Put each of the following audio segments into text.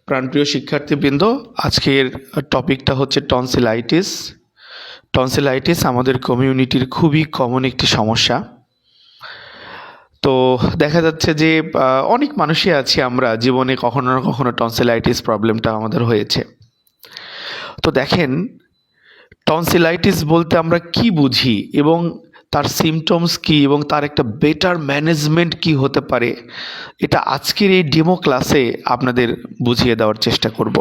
প্রাণপ্রিয় শিক্ষার্থীবৃন্দ, আজকের টপিকটা হচ্ছে টনসিলাইটিস। টনসিলাইটিস আমাদের কমিউনিটির খুবই কমন একটি সমস্যা। তো দেখা যাচ্ছে যে অনেক মানুষই আছি আমরা, জীবনে কখনো না কখনো টনসিলাইটিস প্রবলেমটা আমাদের হয়েছে। তো দেখেন, টনসিলাইটিস বলতে আমরা কি বুঝি এবং তার সিমটমস কী এবং তার একটা বেটার ম্যানেজমেন্ট কি হতে পারে, এটা আজকের এই ডেমো ক্লাসে আপনাদের বুঝিয়ে দেওয়ার চেষ্টা করব।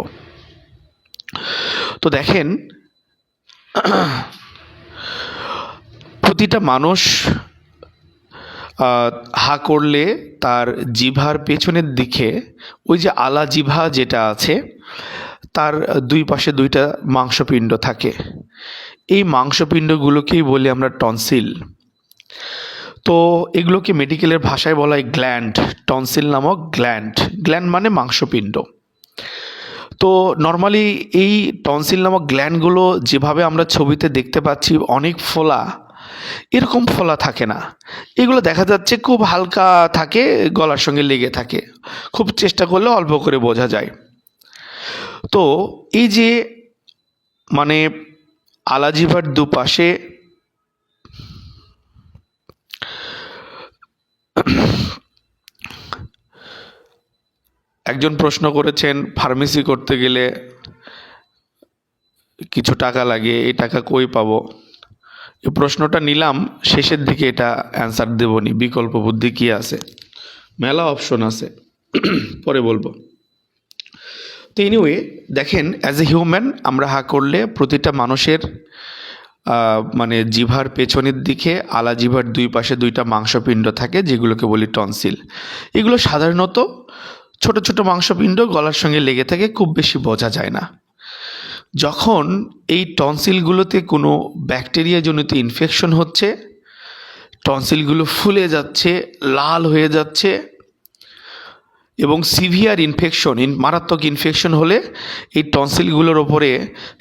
তো দেখেন, প্রতিটা মানুষ হা করলে তার জিভার পেছনের দিকে ওই যে আলা জিভা যেটা আছে, তার দুই পাশে দুইটা মাংসপিণ্ড থাকে। এই মাংসপিণ্ডগুলোকেই বলি আমরা টনসিল। তো এগুলোকে মেডিকেলের ভাষায় বলা হয় গ্ল্যান্ড, টনসিল নামক গ্ল্যান্ড। গ্ল্যান্ড মানে মাংসপিণ্ড। তো নর্মালি এই টনসিল নামক গ্ল্যান্ডগুলো যেভাবে আমরা ছবিতে দেখতে পাচ্ছি অনেক ফোলা, এরকম ফোলা থাকে না। এগুলো দেখা যাচ্ছে খুব হালকা থাকে, গলার সঙ্গে লেগে থাকে, খুব চেষ্টা করলে অল্প করে বোঝা যায়। তো এই যে মানে আলাজিভার দুপাশে একজন প্রশ্ন করেছেন, ফার্মেসি করতে গেলে কিছু টাকা লাগে, এই টাকা কই পাবো? এই প্রশ্নটা নিলাম, শেষের দিকে এটা অ্যান্সার দেবনি, বিকল্প বুদ্ধি কি আছে, মেলা অপশন আছে, পরে বলবো। তো এনিওয়ে, দেখেন, অ্যাজ এ হিউম্যান আমরা হা করলে প্রতিটা মানুষের মানে জিভার পেছনের দিকে আলা জিভার দুই পাশে দুইটা মাংসপিণ্ড থাকে, যেগুলোকে বলি টনসিল। এগুলো সাধারণত ছোট ছোট মাংসপিণ্ড, গলার সঙ্গে লেগে থাকে, খুব বেশি বোঝা যায় না। যখন এই টনসিলগুলোতে কোনো ব্যাকটেরিয়াজনিত ইনফেকশন হচ্ছে, টনসিলগুলো ফুলে যাচ্ছে, লাল হয়ে যাচ্ছে, এবং সিভিয়ার ইনফেকশন, মারাত্মক ইনফেকশন হলে এই টনসিলগুলোর ওপরে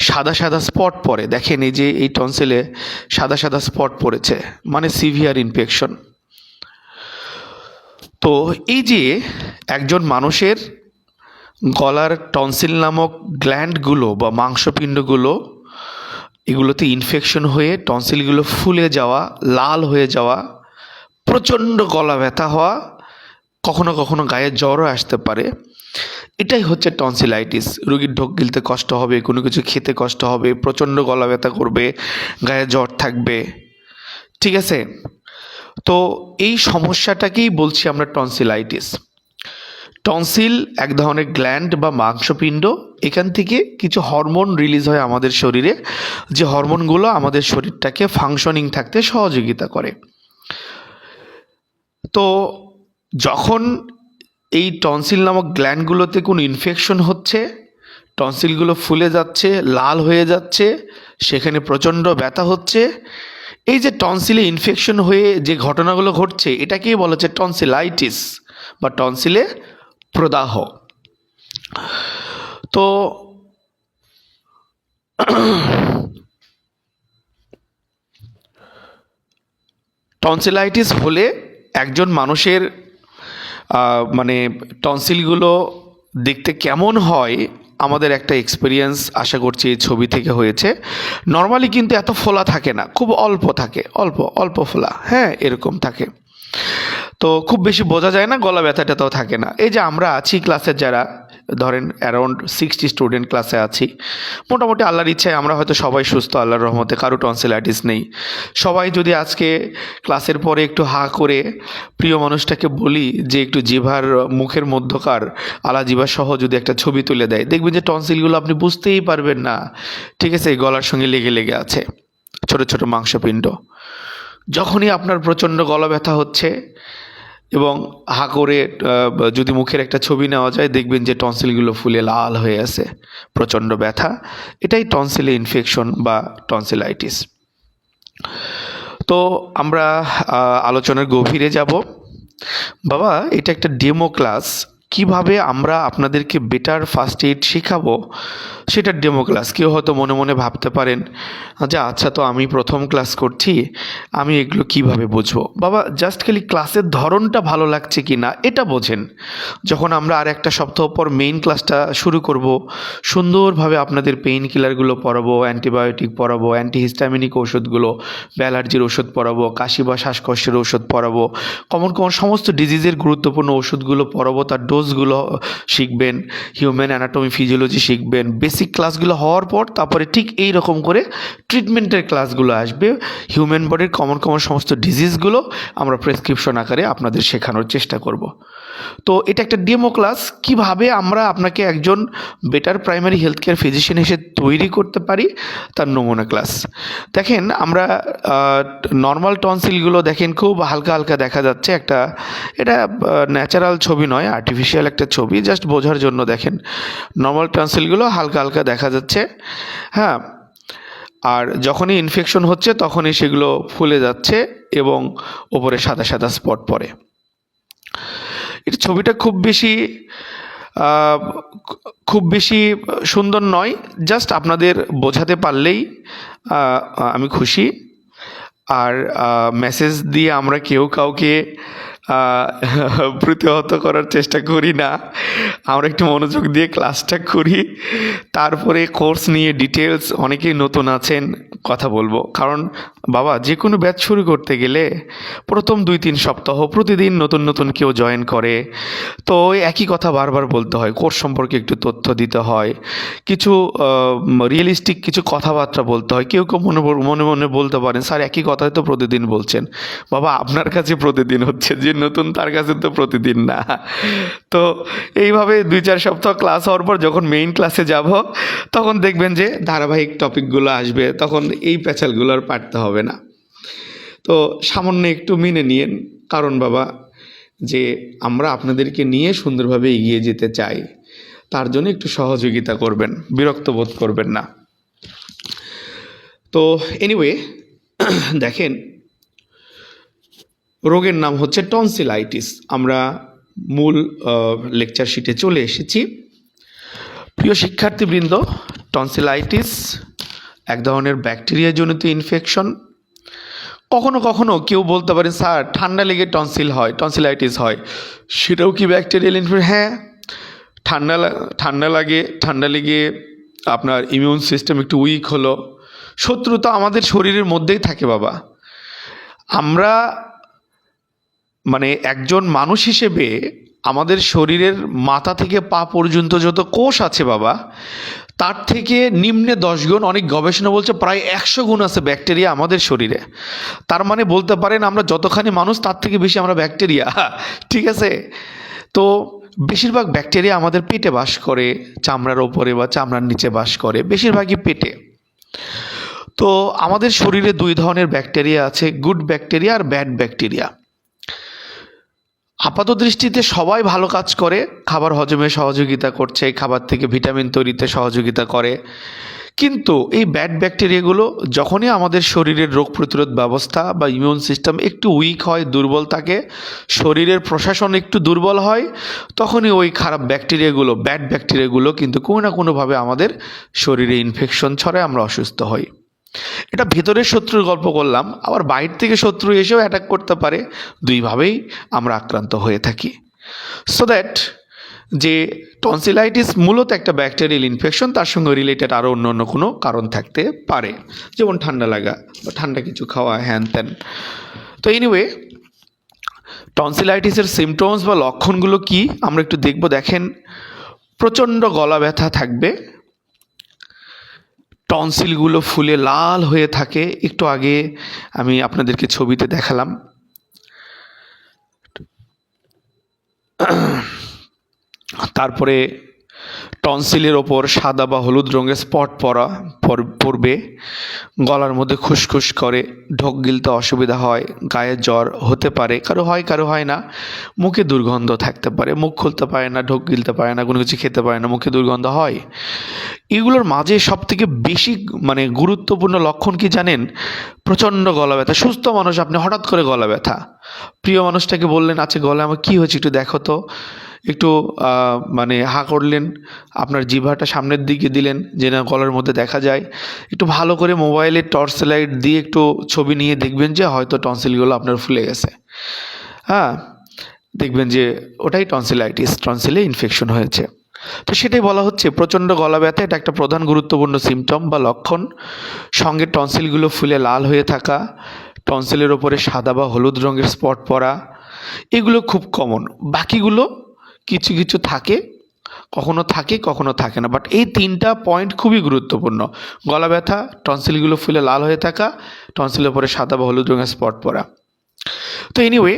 সাদা সাদা স্পট পড়ে। দেখেন, এই যে এই টনসিলে সাদা সাদা স্পট পড়েছে, মানে সিভিয়ার ইনফেকশন। তো এই যে একজন মানুষের গলার টনসিল নামক গ্ল্যান্ডগুলো বা মাংসপিণ্ডগুলো, এগুলোতে ইনফেকশন হয়ে টনসিলগুলো ফুলে যাওয়া, লাল হয়ে যাওয়া, প্রচণ্ড গলা ব্যথা হওয়া, কখনো কখনো গায়ে জ্বরও আসতে পারে, এটাই হচ্ছে টনসিলাইটিস। রোগীর ঢোক গিলতে কষ্ট হবে, কোনো কিছু খেতে কষ্ট হবে, প্রচণ্ড গলা ব্যথা করবে, গায়ে জ্বর থাকবে, ঠিক আছে? তো এই সমস্যাটাকেই বলছি আমরা টনসিলাইটিস। টনসিল এক ধরনের গ্ল্যান্ড বা মাংসপিণ্ড, এখান থেকে কিছু হরমোন রিলিজ হয় আমাদের শরীরে, যে হরমোনগুলো আমাদের শরীরটাকে ফাংশনিং থাকতে সহযোগিতা করে। তো যখন এই টনসিল নামক গ্ল্যান্ডগুলোতে কোনো ইনফেকশন হচ্ছে, টনসিলগুলো ফুলে যাচ্ছে, লাল হয়ে যাচ্ছে, সেখানে প্রচণ্ড ব্যথা হচ্ছে, এই যে টনসিলে ইনফেকশন হয়ে যে ঘটনাগুলো ঘটছে, এটাকেই বলা হচ্ছে টনসিলাইটিস বা টনসিলে প্রদাহ। তো টনসিলাইটিস হলে একজন মানুষের মানে টনসিলগুলো দেখতে কেমন হয়, আমাদের একটা এক্সপিরিয়েন্স আশা করছি এই ছবি থেকে হয়েছে। নর্মালি কিন্তু এত ফোলা থাকে না, খুব অল্প থাকে, অল্প অল্প ফোলা, হ্যাঁ, এরকম থাকে। তো খুব বেশি বোঝা যায় না, গলা ব্যথাটাও থাকে না। এই যে আমরা আছি ক্লাসের, যারা ধরেন অ্যারাউন্ড 60 স্টুডেন্ট ক্লাসে আছি, মোটামুটি আল্লাহর ইচ্ছায় আমরা হয়তো সবাই সুস্থ, আল্লাহর রহমতে কারো টনসিলাইটিস নেই। সবাই যদি আজকে ক্লাসের পরে একটু হা করে প্রিয় মানুষটাকে বলি যে একটু জিভার মুখের মধ্যকার আলা জিভা সহ যদি একটা ছবি তুলে দেয়, দেখবেন যে টনসিলগুলো আপনি বুঝতেই পারবেন না, ঠিক আছে? গলার সঙ্গে লেগে লেগে আছে, ছোট ছোট মাংসপিণ্ড। যখনই আপনার প্রচণ্ড গলা ব্যথা হচ্ছে এবং হা করে যদি মুখের একটা ছবি নেওয়া যায়, দেখবেন যে টনসিলগুলো ফুলে লাল হয়ে আছে, প্রচণ্ড ব্যথা, এটাই টনসিলে ইনফেকশন বা টনসিলাইটিস। তো আমরা আলোচনার গভীরে যাব। বাবা, এটা একটা ডেমো ক্লাস, কিভাবে আমরা আপনাদেরকে বেটার ফার্স্ট এইড শেখাবো সেটার ডেমো ক্লাস। কেউ হয়তো মনে মনে ভাবতে পারেন যে আচ্ছা, তো আমি প্রথম ক্লাস করছি, আমি এগুলো কিভাবে বুঝবো? বাবা, জাস্ট খালি ক্লাসের ধরনটা ভালো লাগছে কি না এটা বোঝেন। যখন আমরা আর একটা সপ্তাহ পর মেইন ক্লাসটা শুরু করব, সুন্দরভাবে আপনাদের পেইন কিলারগুলো পড়াবো, অ্যান্টিবায়োটিক পড়াবো, অ্যান্টিহিস্টামিনিক ওষুধগুলো, অ্যালার্জির ওষুধ পড়াবো, কাশি বা শ্বাসকষ্টের ওষুধ পড়াবো, কমন কমন সমস্ত ডিজিজের গুরুত্বপূর্ণ ওষুধগুলো পড়াবো, তার ডোজগুলো শিখবেন, হিউম্যান অ্যানাটমি ফিজিওলজি শিখবেন। বেসিক ক্লাসগুলো হওয়ার পর তারপরে ঠিক এই রকম করে ট্রিটমেন্টের ক্লাসগুলো আসবে। হিউম্যান বডির কমন কমন সমস্ত ডিজিজগুলো আমরা প্রেসক্রিপশন আকারে আপনাদের শেখানোর চেষ্টা করব। তো এটা একটা ডেমো ক্লাস, কিভাবে আমরা আপনাকে একজন better primary health care physician হিসেবে তৈরি করতে পারি তার নমুনা ক্লাস। দেখেন, আমরা নর্মাল টনসিলগুলো দেখেন খুব হালকা হালকা দেখা যাচ্ছে। এটা ন্যাচারাল ছবি নয়, আর্টিফিশিয়াল একটা ছবি, জাস্ট বোঝার জন্য দেখেন। নর্মাল টনসিলগুলো হালকা হালকা দেখা যাচ্ছে, হ্যাঁ। আর যখনই ইনফেকশন হচ্ছে তখনই সেগুলো ফুলে যাচ্ছে এবং ওপরে সাদা সাদা স্পট পড়ে। এটা ছবিটা খুব বেশি সুন্দর নয়, জাস্ট আপনাদের বোঝাতে পারলেই আমি খুশি। আর মেসেজ দিয়ে আমরা কেউ কাউকে প্রতিহত করার চেষ্টা করি না, আমরা একটু মনোযোগ দিয়ে ক্লাসটা করি, তারপরে কোর্স নিয়ে ডিটেলস অনেকেই নতুন আছেন কথা বলবো। কারণ বাবা, যে কোনো ব্যাচ শুরু করতে গেলে প্রথম 2-3 সপ্তাহ প্রতিদিন নতুন নতুন কেউ জয়েন করে, তো ওই একই কথা বারবার বলতে হয়, কোর্স সম্পর্কে একটু তথ্য দিতে হয়, কিছু রিয়েলিস্টিক কিছু কথাবার্তা বলতে হয়। কেউ কেউ মনে মনে বলতে পারেন, স্যার একই কথাই তো প্রতিদিন বলছেন। বাবা, আপনার কাছে প্রতিদিন হচ্ছে, যে নতুন তার কাছে তো প্রতিদিন না। তো এইভাবে 2-4 সপ্তাহ ক্লাস হওয়ার পর যখন মেইন ক্লাসে যাব, তখন দেখবেন যে ধারাবাহিক টপিকগুলো আসবে, তখন এই প্যাচালগুলো আর পারতে হবে না। তো সামান্য একটু মেনে নিয়েন, কারণ বাবা, যে আমরা আপনাদেরকে নিয়ে সুন্দরভাবে এগিয়ে যেতে চাই, তার জন্য একটু সহযোগিতা করবেন, বিরক্ত বোধ করবেন না। তো এনিওয়ে, দেখেন, রোগের নাম হচ্ছে টনসিলাইটিস। আমরা মূল লেকচার শিটে চলে এসেছি। প্রিয় শিক্ষার্থীবৃন্দ, টনসিলাইটিস এক ধরনের ব্যাকটেরিয়াজনিত ইনফেকশন। কখনো কখনো কেউ বলতে পারে, স্যার ঠান্ডা লেগে টনসিলাইটিস হয়, সেটাও কি ব্যাকটেরিয়াল ইনফেকশন? হ্যাঁ, ঠান্ডা লেগে আপনার ইমিউন সিস্টেম একটু উইক হলো। শত্রু তো আমাদের শরীরের মধ্যেই থাকে বাবা। আমরা একজন মানুষ হিসেবে আমাদের শরীরের মাথা থেকে পা পর্যন্ত যত কোষ আছে বাবা, তার থেকে নিম্নে 10 গুণ, অনেক গবেষণা বলছে প্রায় 100 গুণ আছে ব্যাকটেরিয়া আমাদের শরীরে। তার মানে বলতে পারেন আমরা যতখানি মানুষ তার থেকে বেশি আমরা ব্যাকটেরিয়া, ঠিক আছে? তো বেশিরভাগ ব্যাকটেরিয়া আমাদের পেটে বাস করে, চামড়ার ওপরে বা চামড়ার নিচে বাস করে, বেশিরভাগই পেটে। তো আমাদের শরীরে 2 ধরনের ব্যাকটেরিয়া আছে, গুড ব্যাকটেরিয়া আর ব্যাড ব্যাকটেরিয়া। আপাত দৃষ্টিতে সবাই ভালো কাজ করে, খাবার হজমে সহযোগিতা করছে, খাবার থেকে ভিটামিন তৈরিতে সহযোগিতা করে, কিন্তু এই ব্যাড ব্যাকটেরিয়াগুলো যখনই আমাদের শরীরের রোগ প্রতিরোধ ব্যবস্থা বা ইমিউন সিস্টেম একটু উইক হয়, দুর্বল থাকে, শরীরের প্রশাসন একটু দুর্বল হয়, তখনই ওই খারাপ ব্যাকটেরিয়াগুলো, ব্যাড ব্যাকটেরিয়াগুলো কিন্তু কোনো না কোনোভাবে আমাদের শরীরে ইনফেকশন ছড়ায়, আমরা অসুস্থ হই। এটা ভেতরের শত্রুর গল্প করলাম, আবার বাইরে থেকে শত্রু এসেও অ্যাটাক করতে পারে। 2 ভাবেই আমরা আক্রান্ত হয়ে থাকি। সো দ্যাট যে টনসিলাইটিস মূলত একটা ব্যাকটেরিয়াল ইনফেকশন, তার সঙ্গে রিলেটেড আরও অন্য কোনো কারণ থাকতে পারে, যেমন ঠান্ডা লাগা বা ঠান্ডা কিছু খাওয়া, হ্যান ত্যান। তো এনিওয়ে, টনসিলাইটিসের সিমটমস বা লক্ষণগুলো কি আমরা একটু দেখব। দেখেন, প্রচণ্ড গলা ব্যথা থাকবে, টনসিলগুলো ফুলে লাল হয়ে থাকে, একটু আগে আমি আপনাদেরকে ছবিতে দেখালাম। তারপরে টনসিলের ওপর সাদা বা হলুদ রঙের স্পট পড়বে, গলার মধ্যে খুসখুস করে, ঢোক গিলতে অসুবিধা হয়, গায়ে জ্বর হতে পারে, কারো হয় না, মুখে দুর্গন্ধ থাকতে পারে, মুখ খুলতে পারে না, ঢোক গিলতে পারে না, কোনো কিছু খেতে পারে না, মুখে দুর্গন্ধ হয়। এগুলোর মাঝে সবথেকে বেশি গুরুত্বপূর্ণ লক্ষণ কি জানেন? প্রচণ্ড গলা ব্যথা। সুস্থ মানুষ, আপনি হঠাৎ করে গলা ব্যথা, প্রিয় মানুষটাকে বললেন, আচ্ছা গলা আমার কী হয়েছে একটু দেখো তো, একটু মানে হা করলেন, আপনার জিহ্বাটা সামনের দিকে দিলেন যে না গলার মধ্যে দেখা যায়, একটু ভালো করে মোবাইলের টর্চ লাইট দিয়ে একটু ছবি নিয়ে দেখবেন যে হয়তো টনসিলগুলো আপনার ফুলে গেছে। হ্যাঁ, দেখবেন যে ওটাই টনসিলাইটিস, টনসিলে ইনফেকশন হয়েছে। তো সেটাই বলা হচ্ছে প্রচণ্ড গলা ব্যথা, এটা একটা প্রধান গুরুত্বপূর্ণ সিমটম বা লক্ষণ। সঙ্গে টনসিলগুলো ফুলে লাল হয়ে থাকা, টনসিলের ওপরে সাদা বা হলুদ রঙের স্পট পড়া, এগুলো খুব কমন। বাকিগুলো কিছু কিছু থাকে, কখনো থাকে কখনো থাকে না, বাট এই তিনটা পয়েন্ট খুবই গুরুত্বপূর্ণ: গলা ব্যথা, টনসিলগুলো ফুলে লাল হয়ে থাকা, টনসিলের ওপরে সাদা বা হলুদ রঙের স্পট পড়া। তো এনিওয়ে,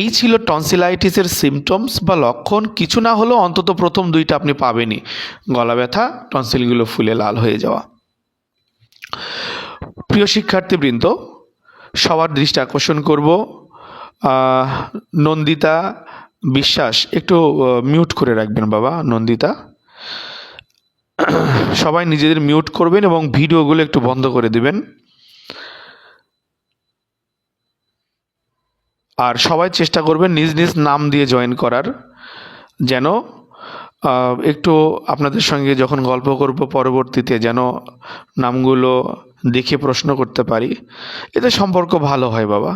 এই ছিল টনসিলাইটিসের সিমটমস বা লক্ষণ। কিছু না হলেও অন্তত প্রথম দুইটা আপনি পাবেনই: গলা ব্যথা, টনসিলগুলো ফুলে লাল হয়ে যাওয়া। প্রিয় শিক্ষার্থীবৃন্দ, সবার দৃষ্টি আকর্ষণ করব, নন্দিতা বিশ্বাস একটু মিউট করে রাখবেন বাবা। নন্দিতা, সবাই নিজেদের মিউট করবেন এবং ভিডিওগুলো একটু বন্ধ করে দিবেন। আর সবাই চেষ্টা করবেন নিজ নিজ নাম দিয়ে জয়েন করার, যেন একটু আপনাদের সঙ্গে যখন গল্প করব পরবর্তীতে যেন নামগুলো দেখে প্রশ্ন করতে পারি, এতে সম্পর্ক ভালো হয় বাবা।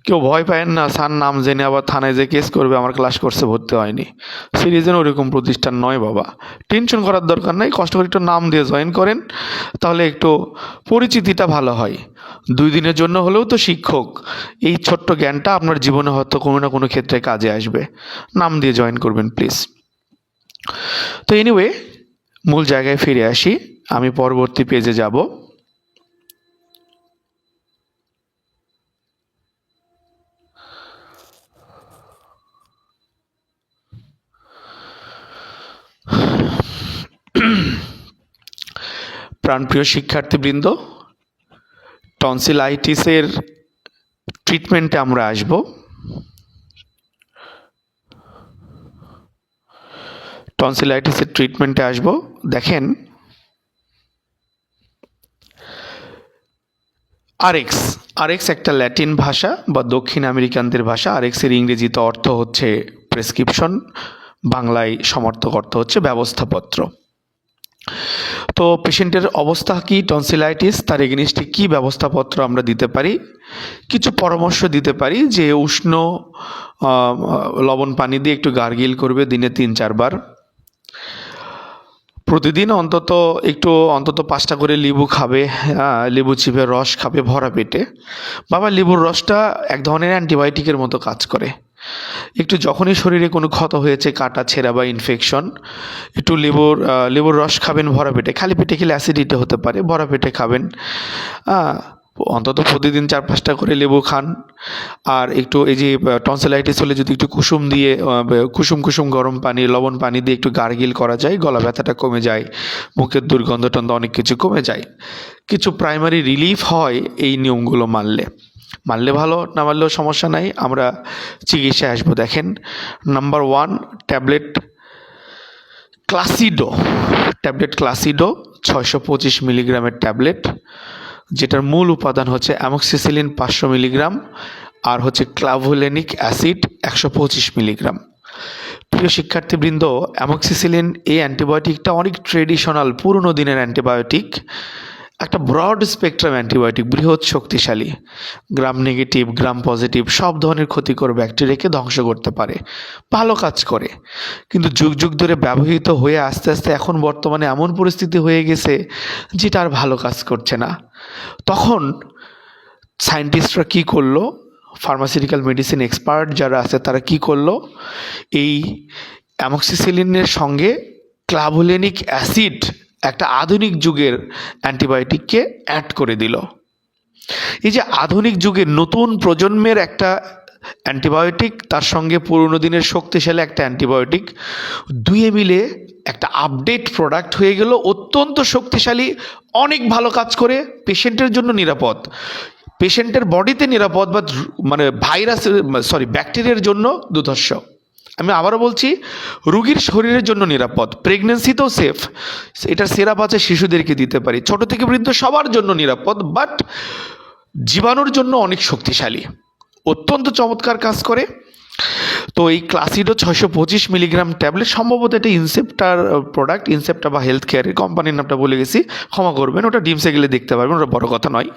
কেউ ভয় পায়েন না, স্যার নাম জেনে আবার থানায় যে কেস করবে আমার ক্লাস কোর্সে ভর্তি হয়নি। সিরিজেন ওরকম প্রতিষ্ঠান নয় বাবা, টেনশন করার দরকার নাই। কষ্ট করে একটু নাম দিয়ে জয়েন করেন, তাহলে একটু পরিচিতিটা ভালো হয়। 2 দিনের জন্য হলেও তো শিক্ষক, এই ছোট্ট জ্ঞানটা আপনার জীবনে হয়তো কোনো না কোনো ক্ষেত্রে কাজে আসবে। নাম দিয়ে জয়েন করবেন প্লিজ। তো এনিওয়ে, মূল জায়গায় ফিরে আসি, আমি পরবর্তী পেজে যাব। প্রাণপ্রিয় শিক্ষার্থীবৃন্দ, টনসিলাইটিসের ট্রিটমেন্টে আমরা আসব। টনসিলাইটিসের ট্রিটমেন্টে আসব। দেখেন, আরএক্স একটা ল্যাটিন ভাষা বা দক্ষিণ আমেরিকানদের ভাষা। আরএক্সের ইংরেজিতে অর্থ হচ্ছে প্রেসক্রিপশন, বাংলায় সমার্থক অর্থ হচ্ছে ব্যবস্থাপত্র। তো পেশেন্টের অবস্থা কি টনসিলাইটিস, তার এগেনিস্টে কী ব্যবস্থাপত্র আমরা দিতে পারি, কিছু পরামর্শ দিতে পারি যে উষ্ণ লবণ পানি দিয়ে একটু গার্গিল করবে দিনে 3-4 বার। প্রতিদিন অন্তত 5টা করে লেবু খাবে, লেবু চিপে রস খাবে ভরা পেটে। বাবা, লেবুর রসটা এক ধরনের অ্যান্টিবায়োটিকের মতো কাজ করে। একটু যখনই শরীরে কোনো ক্ষত হয়েছে, কাটা ছেঁড়া বা ইনফেকশন, একটু লেবুর রস খাবেন ভরা পেটে। খালি পেটে খেলে অ্যাসিডিটি হতে পারে, ভরা পেটে খাবেন। অন্তত প্রতিদিন 4-5টা করে লেবু খান। আর একটু এই যে টনসিলাইটিস হলে যদি একটু কুসুম গরম পানি, লবণ পানি দিয়ে একটু গার্গিল করা যায়, গলা ব্যথাটা কমে যায়, মুখের দুর্গন্ধ টন্ধ অনেক কিছু কমে যায়। কিছু প্রাইমারি রিলিফ হয় এই নিয়মগুলো মানলে ভালো, না মানলেও সমস্যা নাই, আমরা চিকিৎসায় আসবো। দেখেন, নাম্বার 1, ট্যাবলেট ক্লাসিডো 625 মিলিগ্রামের ট্যাবলেট, যেটার মূল উপাদান হচ্ছে অ্যামক্সিসিলিন 500 মিলিগ্রাম আর হচ্ছে ক্লাভুলেনিক অ্যাসিড 125 মিলিগ্রাম। প্রিয় শিক্ষার্থীবৃন্দ, অ্যামক্সিসিলিন এই অ্যান্টিবায়োটিকটা অনেক ট্রেডিশনাল, পুরনো দিনের অ্যান্টিবায়োটিক, একটা ব্রড স্পেকট্রাম অ্যান্টিবায়োটিক, বৃহৎ শক্তিশালী, গ্রাম নেগেটিভ গ্রাম পজিটিভ সব ধরনের ক্ষতিকর ব্যাকটেরিয়াকে ধ্বংস করতে পারে, ভালো কাজ করে। কিন্তু যুগ যুগ ধরে ব্যবহৃত হয়ে আস্তে আস্তে এখন বর্তমানে এমন পরিস্থিতি হয়ে গেছে যেটা আর ভালো কাজ করছে না। তখন সায়েন্টিস্টরা কী করলো, ফার্মাসিউটিক্যাল মেডিসিন এক্সপার্ট যারা আছে তারা কী করলো, এই অ্যামক্সিসিলিনের সঙ্গে ক্লাভুলেনিক অ্যাসিড, একটা আধুনিক যুগের অ্যান্টিবায়োটিককে অ্যাড করে দিল। এই যে আধুনিক যুগের নতুন প্রজন্মের একটা অ্যান্টিবায়োটিক, তার সঙ্গে পুরনো দিনের শক্তিশালী একটা অ্যান্টিবায়োটিক, দুয়ে মিলে একটা আপডেট প্রোডাক্ট হয়ে গেল, অত্যন্ত শক্তিশালী, অনেক ভালো কাজ করে, পেশেন্টের জন্য নিরাপদ, পেশেন্টের বডিতে নিরাপদ, বা মানে ব্যাকটেরিয়ার জন্য দুধর্ষ। আমি আবারও বলছি, রোগীর শরীরের জন্য নিরাপদ, প্রেগনেন্সিতেও সেফ, এটার সিরাপ আছে, শিশুদেরকে দিতে পারি, ছোট থেকে বৃদ্ধ সবার জন্য নিরাপদ, বাট জীবাণুর জন্য অনেক শক্তিশালী, অত্যন্ত চমৎকার কাজ করে। তো এই ক্লাসিডো 625 মিলিগ্রাম ট্যাবলেট সম্ভবত এটা ইনসেপ্টার প্রোডাক্ট, ইনসেপ্টা বা হেলথ কেয়ারের কোম্পানির নামটা বলে গেছি, ক্ষমা করবেন, ওটা ডিমসে গেলে দেখতে পারবেন, ওটা বড় কথা নয়।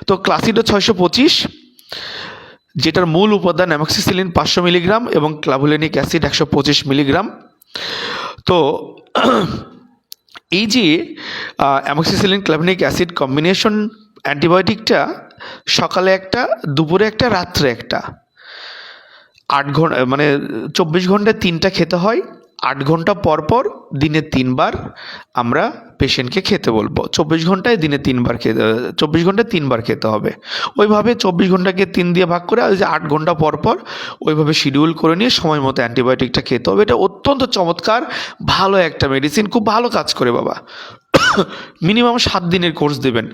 তো ক্লাসিডো 625, যেটার মূল উপাদান অ্যামক্সিসিলিন 500 মিলিগ্রাম এবং ক্লাভুলেনিক অ্যাসিড 125 মিলিগ্রাম। তো এই যে অ্যামক্সিসিলিন ক্লাভুলেনিক অ্যাসিড কম্বিনেশন অ্যান্টিবায়োটিকটা সকালে একটা, দুপুরে একটা, রাত্রে একটা, 8 ঘন্টা মানে 24 ঘন্টায় 3টা খেতে হয়। 8 ঘন্টা পর পর দিনে 3 বার আমরা পেশেন্টকে খেতে বলবো। 24 ঘন্টায় দিনে 3 বার খেতে, 24 ঘন্টায় 3 বার খেতে হবে। ওইভাবে 24 ঘন্টাকে 3 দিয়ে ভাগ করে আর যে 8 ঘন্টা পর পর ওইভাবে শিডিউল করে নিয়ে সময় মতো অ্যান্টিবায়োটিকটা খেতে হবে। এটা অত্যন্ত চমৎকার ভালো একটা মেডিসিন, খুব ভালো কাজ করে বাবা। মিনিমাম 7 দিনের কোর্স দেবেন।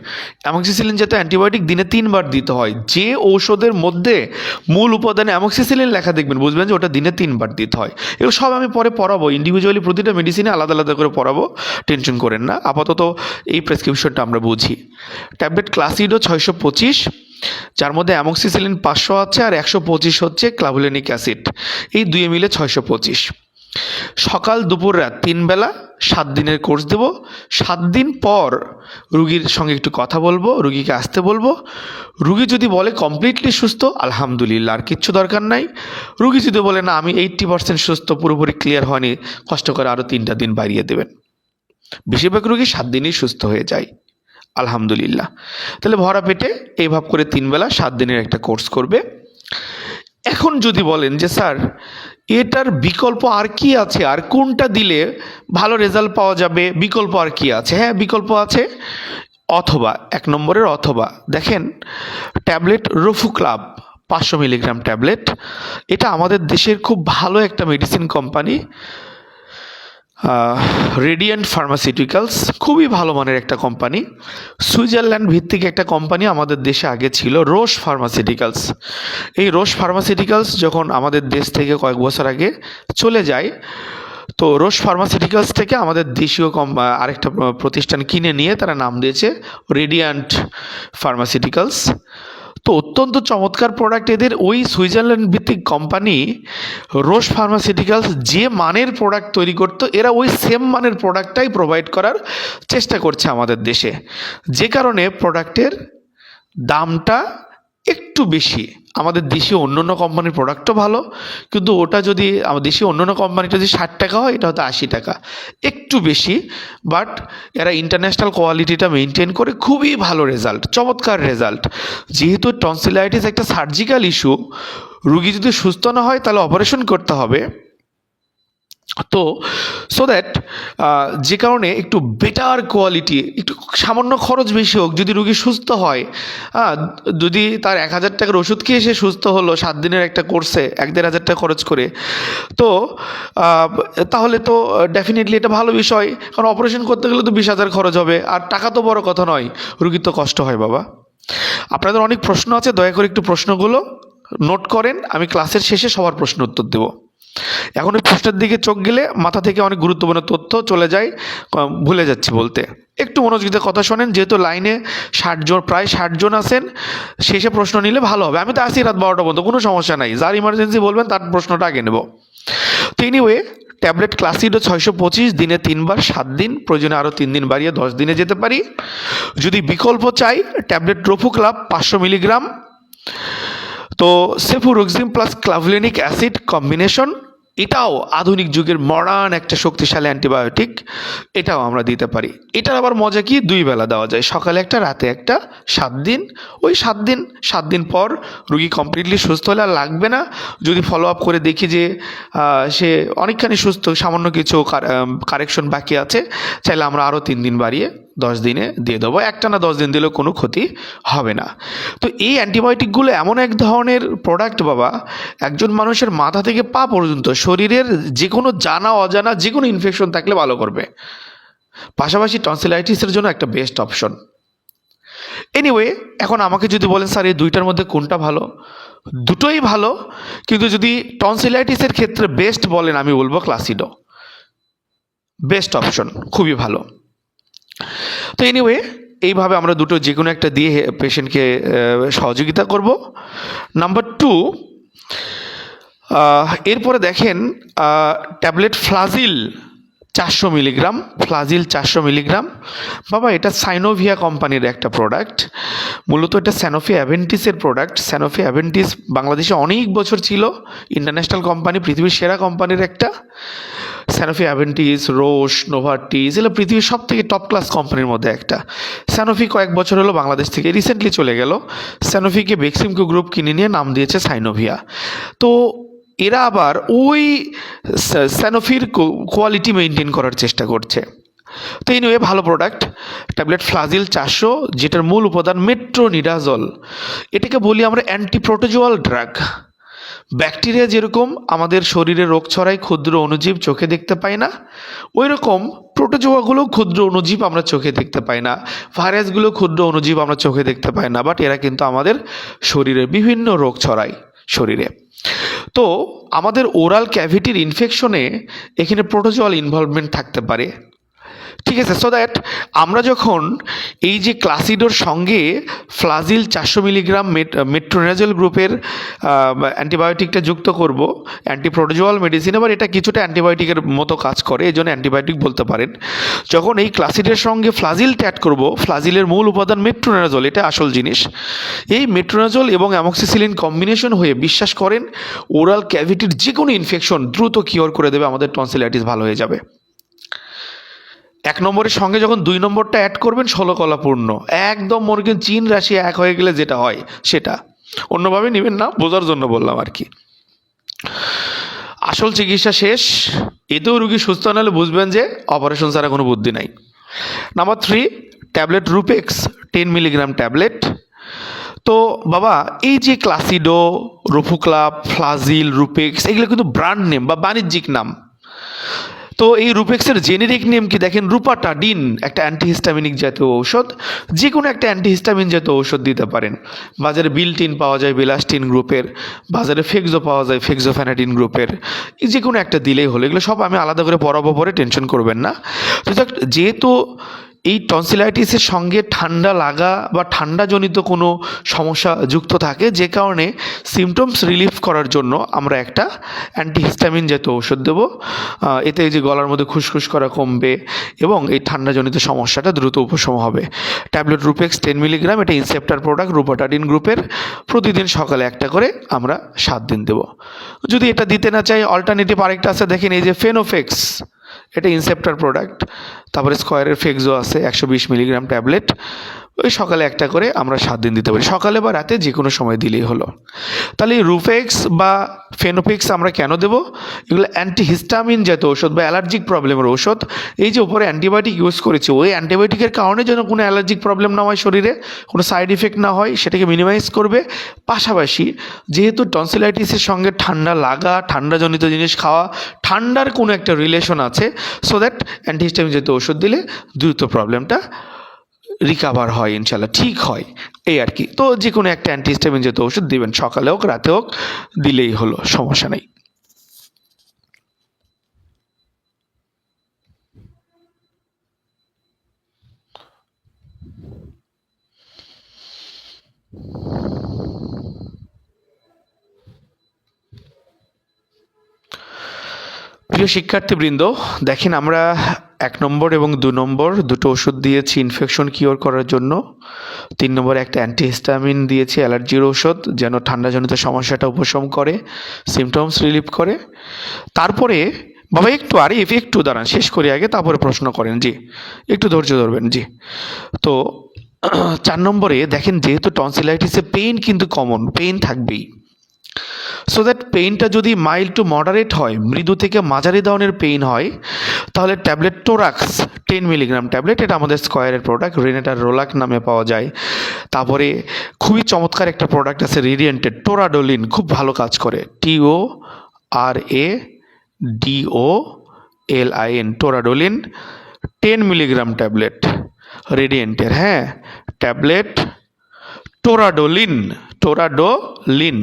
অ্যামক্সিসিলিন যাতে অ্যান্টিবায়োটিক দিনে 3 বার দিতে হয়, যে ঔষধের মধ্যে মূল উপাদানে অ্যামক্সিসিলিন লেখা দেখবেন, বুঝবেন যে ওটা দিনে 3 বার দিতে হয়। এগুলো সব আমি পরে পড়াবো, ইন্ডিভিজুয়ালি প্রতিটা মেডিসিনে আলাদা আলাদা করে পড়াবো, টেনশন করেন না। আপাতত এই প্রেসক্রিপশনটা আমরা বুঝি। ট্যাবলেট ক্লাসিডো 625, যার মধ্যে অ্যামক্সিসিলিন 500 আছে আর 125 হচ্ছে ক্লাভুলেনিক অ্যাসিড, এই দুয়ে মিলে 625। সকাল দুপুর রাত 3 বেলা 7 দিনের কোর্স দেব। 7 দিন পর রুগীর সঙ্গে একটু কথা বলবো, রুগীকে আসতে বলবো। রুগী যদি বলে কমপ্লিটলি সুস্থ, আলহামদুলিল্লাহ, আর কিচ্ছু দরকার নাই। রুগী যদি বলে না আমি 80% সুস্থ, পুরোপুরি ক্লিয়ার হয়নি, কষ্ট করে আরও 3টা দিন বাড়িয়ে দেবেন। বেশিরভাগ রুগী 7 দিনেই সুস্থ হয়ে যায়, আলহামদুলিল্লাহ। তাহলে ভরা পেটে এইভাবে করে 3 বেলা 7 দিনের একটা কোর্স করবে। এখন যদি বলেন যে স্যার এটার বিকল্প আর কি আছে, আর কোনটা দিলে ভালো রেজাল্ট পাওয়া যাবে, বিকল্প আর কি আছে? হ্যাঁ, বিকল্প আছে। অথবা 1 নম্বরের অথবা দেখেন, ট্যাবলেট রফুক্লাব 500 মিলিগ্রাম ট্যাবলেট, এটা আমাদের দেশের খুব ভালো একটা মেডিসিন কোম্পানি, রেডিয়েন্ট ফার্মাসিউটিক্যালস, খুবই ভালো মানের একটা কোম্পানি। সুইজারল্যান্ড ভিত্তিক একটা কোম্পানি আমাদের দেশে আগে ছিল, রোশ ফার্মাসিউটিক্যালস। এই রোশ ফার্মাসিউটিক্যালস যখন আমাদের দেশ থেকে কয়েক বছর আগে চলে যায়, তো রোশ ফার্মাসিউটিক্যালস থেকে আমাদের দেশীয় আরেকটা প্রতিষ্ঠান কিনে নিয়ে তারা নাম দিয়েছে রেডিয়েন্ট ফার্মাসিউটিক্যালস। তো অত্যন্ত চমৎকার প্রোডাক্ট এদের। ওই সুইজারল্যান্ড ভিত্তিক কোম্পানি রোশ ফার্মাসিউটিক্যালস যে মানের প্রোডাক্ট তৈরি করতো, এরা ওই সেম মানের প্রোডাক্টটাই প্রোভাইড করার চেষ্টা করছে আমাদের দেশে, যে কারণে প্রোডাক্টের দামটা একটু বেশি। আমাদের দেশীয় অন্য অন্য কোম্পানির প্রোডাক্টও ভালো, কিন্তু ওটা যদি দেশীয় অন্য অন্য কোম্পানিটা যদি 60 টাকা হয়, এটা হয়তো 80 টাকা, একটু বেশি। বাট এরা ইন্টারন্যাশনাল কোয়ালিটিটা মেনটেন করে, খুবই ভালো রেজাল্ট, চমৎকার রেজাল্ট। যেহেতু টনসিলাইটিস একটা সার্জিক্যাল ইস্যু, রুগী যদি সুস্থ না হয় তাহলে অপারেশন করতে হবে। তো সো দ্যাট যে কারণে একটু বেটার কোয়ালিটি, একটু সামান্য খরচ বেশি হোক, যদি রুগী সুস্থ হয়, যদি তার 1000 টাকার ওষুধ খেয়ে সে সুস্থ হলো 7 দিনের একটা কোর্সে 1-1.5 টাকা খরচ করে, তো তাহলে তো ডেফিনেটলি এটা ভালো বিষয়। কারণ অপারেশন করতে গেলে তো 20,000 খরচ হবে, আর টাকা তো বড় কথা নয়, রুগীর তো কষ্ট হয় বাবা। আপনাদের অনেক প্রশ্ন আছে, দয়া করে একটু প্রশ্নগুলো নোট করেন, আমি ক্লাসের শেষে সবার প্রশ্ন উত্তর দেবো। এখন ওই প্রশ্নের দিকে চোখ গেলে মাথা থেকে অনেক গুরুত্বপূর্ণ তথ্য চলে যায়, ভুলে যাচ্ছি বলতে। একটু মনোযোগ দিয়ে কথা শোনেন, যেহেতু লাইনে 60 জন, প্রায় 60 জন আছেন, শেষে প্রশ্ন নিলে ভালো হবে। আমি তো আসি রাত 12টা পর্যন্ত, কোনো সমস্যা নাই, যার ইমার্জেন্সি বলবেন তার প্রশ্নটা আগে নেব। তো এনিওয়ে, ট্যাবলেট ক্লাসিডো 625 দিনে 3 বার 7 দিন, প্রয়োজনে আরও 3 দিন বাড়িয়ে 10 দিনে যেতে পারি। যদি বিকল্প চাই, ট্যাবলেট রফুক্লাব 500 মিলিগ্রাম, তো সেফুরোক্সিম প্লাস ক্লাভুলেনিক অ্যাসিড কম্বিনেশন, এটাও আধুনিক যুগের মডার্ন একটা শক্তিশালী অ্যান্টিবায়োটিক, এটাও আমরা দিতে পারি। এটার আবার মজা কি, 2 বেলা দেওয়া যায়, সকালে একটা, রাতে একটা, 7 দিন। ওই 7 দিন পর রুগী কমপ্লিটলি সুস্থ হলে আর লাগবে না। যদি ফলো আপ করে দেখি যে সে অনেকখানি সুস্থ, সামান্য কিছু কারেকশন বাকি আছে, চাইলে আমরা আরও 3 দিন বাড়িয়ে 10 দিনে দিয়ে দেবো। একটানা 10 দিন দিলেও কোনো ক্ষতি হবে না। তো এই অ্যান্টিবায়োটিকগুলো এমন এক ধরনের প্রোডাক্ট বাবা, একজন মানুষের মাথা থেকে পা পর্যন্ত শরীরের যে কোনো জানা অজানা যে কোনো ইনফেকশন থাকলে ভালো করবে, পাশাপাশি টনসিলাইটিসের জন্য একটা বেস্ট অপশন। এনিওয়ে, এখন আমাকে যদি বলেন স্যার এই দুইটার মধ্যে কোনটা ভালো, দুটোই ভালো, কিন্তু যদি টনসিলাইটিসের ক্ষেত্রে বেস্ট বলেন, আমি বলবো ক্লাসিডো বেস্ট অপশন, খুবই ভালো। তো এনিওয়ে, এইভাবে আমরা দুটো যে কোনো একটা দিয়ে পেশেন্টকে সহযোগিতা করব। নাম্বার 2, এরপরে দেখেন tablet Flagyl 400 milligram, Flagyl 400 milligram. বাবা এটা সাইনোভিয়া কোম্পানির একটা প্রোডাক্ট, মূলত এটা স্যানোফি অ্যাভেন্টিসের প্রোডাক্ট। স্যানোফি অ্যাভেন্টিস বাংলাদেশে অনেক বছর ছিল, ইন্টারন্যাশনাল কোম্পানি, পৃথিবীর সেরা কোম্পানির একটা। স্যানোফি অ্যাভেন্টিস, রোশ, নোভার্টিস এগুলো পৃথিবীর সব থেকে টপ ক্লাস কোম্পানির মধ্যে একটা। স্যানোফি কয়েক বছর হলো বাংলাদেশ থেকে রিসেন্টলি চলে গেল। স্যানোফিকে বেক্সিমকো গ্রুপ কিনে নিয়ে নাম দিয়েছে সাইনোভিয়া। তো এরা আবার ওই স্যানোফির কোয়ালিটি মেনটেন করার চেষ্টা করছে। তো এনিওয়ে ভালো প্রোডাক্ট ট্যাবলেট ফ্লাজিল 400, যেটার মূল উপাদান মেট্রোনিডাজল। এটাকে বলি আমরা অ্যান্টিপ্রোটোজোয়াল ড্রাগ। ব্যাকটেরিয়া যেরকম আমাদের শরীরে রোগ ছড়ায়, ক্ষুদ্র অণুজীব চোখে দেখতে পাই না, ওই রকম প্রোটোজোয়াগুলো ক্ষুদ্র অণুজীব আমরা চোখে দেখতে পাই না, ভাইরাসগুলো ক্ষুদ্র অণুজীব আমরা চোখে দেখতে পাই না, বাট এরা কিন্তু আমাদের শরীরে বিভিন্ন রোগ ছড়ায় শরীরে। তো আমাদের ওরাল ক্যাভিটির ইনফেকশনে এখানে প্রোটোজোয়াল ইনভলভমেন্ট থাকতে পারে, ঠিক আছে। সো দ্যাট আমরা যখন এই যে ক্লাসিডোর সঙ্গে ফ্লাজিল 400 মিলিগ্রাম মেট্রোনিডাজল গ্রুপের অ্যান্টিবায়োটিকটা যুক্ত করব, অ্যান্টিপ্রোটোজোয়াল মেডিসিন, আবার এটা কিছুটা অ্যান্টিবায়োটিকের মতো কাজ করে, এই জন্য অ্যান্টিবায়োটিক বলতে পারেন। যখন এই ক্লাসিডের সঙ্গে ফ্লাজিলটা অ্যাড করব, ফ্লাজিলের মূল উপাদান মেট্রোনিডাজল, এটা আসল জিনিস। এই মেট্রোনিডাজল এবং অ্যামক্সিসিলিন কম্বিনেশন হয়ে বিশ্বাস করেন ওরাল ক্যাভিটির যে কোনো ইনফেকশন দ্রুত কিওর করে দেবে, আমাদের টনসিলাইটিস ভালো হয়ে যাবে। 1 নম্বরের সঙ্গে যখন 2 নম্বরটা অ্যাড করবেন, 16 কলা পূর্ণ, একদম মনে করেন চীন রাশিয়া এক হয়ে গেলে যেটা হয় সেটা। অন্যভাবে নেবেন না, বোঝার জন্য বললাম আর কি। আসল চিকিৎসা শেষ, এতেও রুগী সুস্থ না হলে বুঝবেন যে অপারেশন ছাড়া কোনো বুদ্ধি নাই। Number 3 tablet Rupex 10 milligram tablet. তো বাবা এই যে ক্লাসিডো, রোফুক্লাপ, ফ্লাজিল, রুপেক্স এগুলো কিন্তু ব্র্যান্ড নেম বা বাণিজ্যিক নাম। তো এই রুপেক্সের জেনেরিক নেম কি দেখেন, রুপাটাডিন, একটা অ্যান্টিহিস্টামিনিক জাতীয় ঔষধ। যে কোনো একটা অ্যান্টিহিস্টামিন জাতীয় ঔষধ দিতে পারেন। বাজারে বিলটিন পাওয়া যায় বেলাস্টিন গ্রুপের, বাজারে ফেক্সো পাওয়া যায় ফেক্সোফ্যানাডিন গ্রুপের, যে কোনো একটা দিলেই হলো। এগুলো সব আমি আলাদা করে পড়াবো পরে, টেনশন করবেন না। তো যেহেতু এই টনসিলাইটিসের সঙ্গে ঠান্ডা লাগা বা ঠান্ডাজনিত কোনো সমস্যা যুক্ত থাকে, যে কারণে সিমটমস রিলিফ করার জন্য আমরা একটা অ্যান্টিহিস্টামিন জাতীয় ঔষধ দেবো। এতে এই যে গলার মধ্যে খুসখুস করা কমবে এবং এই ঠান্ডাজনিত সমস্যাটা দ্রুত উপশম হবে। ট্যাবলেট রুপেক্স 10 মিলিগ্রাম, এটা ইনসেপ্টার প্রোডাক্ট রুপাটাডিন গ্রুপের। প্রতিদিন সকালে একটা করে আমরা 7 দিন দেবো। যদি এটা দিতে না চাই, অল্টারনেটিভ আরেকটা আছে, দেখেন এই যে ফেনোফেক্স, এটা ইনসেপ্টার প্রোডাক্ট। তারপরে স্কয়ারের ফেক্সো আছে 120 মিলিগ্রাম ট্যাবলেট। ওই সকালে একটা করে আমরা 7 দিন দিতে পারি, সকালে বা রাতে যে কোনো সময় দিলেই হলো। তাহলে এই রুফেক্স বা ফেনোফেক্স আমরা কেন দেবো? এগুলো অ্যান্টিহিস্টামিন জাতীয় ঔষধ বা অ্যালার্জিক প্রবলেমের ঔষধ। এই যে উপরে অ্যান্টিবায়োটিক ইউজ করেছি, ওই অ্যান্টিবায়োটিকের কারণে যেন কোনো অ্যালার্জিক প্রবলেম না হয়, শরীরে কোনো সাইড ইফেক্ট না হয়, সেটাকে মিনিমাইজ করবে। পাশাপাশি যেহেতু টনসিলাইটিসের সঙ্গে ঠান্ডা লাগা, ঠান্ডাজনিত জিনিস খাওয়া, ঠান্ডার কোনো একটা রিলেশন আছে, সো দ্যাট অ্যান্টিহিস্টামিন জাতীয় ওষুধ দিলে দ্রুত প্রবলেমটা রিকাভার হয়, ইনশাল্লাহ ঠিক হয়, এই আর কি। তো যে কোনো একটা অ্যান্টিহিস্টামিন জাতীয় ওষুধ দিবেন, সকালে হোক রাতে হোক দিলেই হলো, সমস্যা নেই। প্রিয় শিক্ষার্থীবৃন্দ, দেখেন আমরা 1 নম্বর এবং 2 নম্বর দুটো ওষুধ দিয়েছি ইনফেকশন কিওর করার জন্য। 3 নম্বরে একটা অ্যান্টিহিস্টামিন দিয়েছি অ্যালার্জির ওষুধ, যেন ঠান্ডাজনিত সমস্যাটা উপশম করে, সিমটমস রিলিফ করে। তারপরে বাবা একটু দাঁড়ান, শেষ করি আগে, তারপরে প্রশ্ন করেন। জি, একটু ধৈর্য ধরবেন। জি, তো 4 নম্বরে দেখেন, যেহেতু টনসিলাইটিসে পেইন কিন্তু কমন, পেইন থাকবেই। সো দ্যাট পেইনটা যদি মাইল্ড টু মডারেট হয়, মৃদু থেকে মাঝারি ধরনের পেইন হয়, তাহলে ট্যাবলেট টোরাক্স 10 মিলিগ্রাম ট্যাবলেট, এটা আমাদের স্কয়ারের প্রোডাক্ট, রেনেটার রোলাক নামে পাওয়া যায়। তারপরে খুবই চমৎকার একটা প্রোডাক্ট আছে রেডিয়েন্টের, টোরাডোলিন, খুব ভালো কাজ করে, TORADOLIN, টোরাডোলিন 10 মিলিগ্রাম ট্যাবলেট রেডিয়েন্টের। হ্যাঁ, ট্যাবলেট টোরাডোলিন টোরাডোলিন।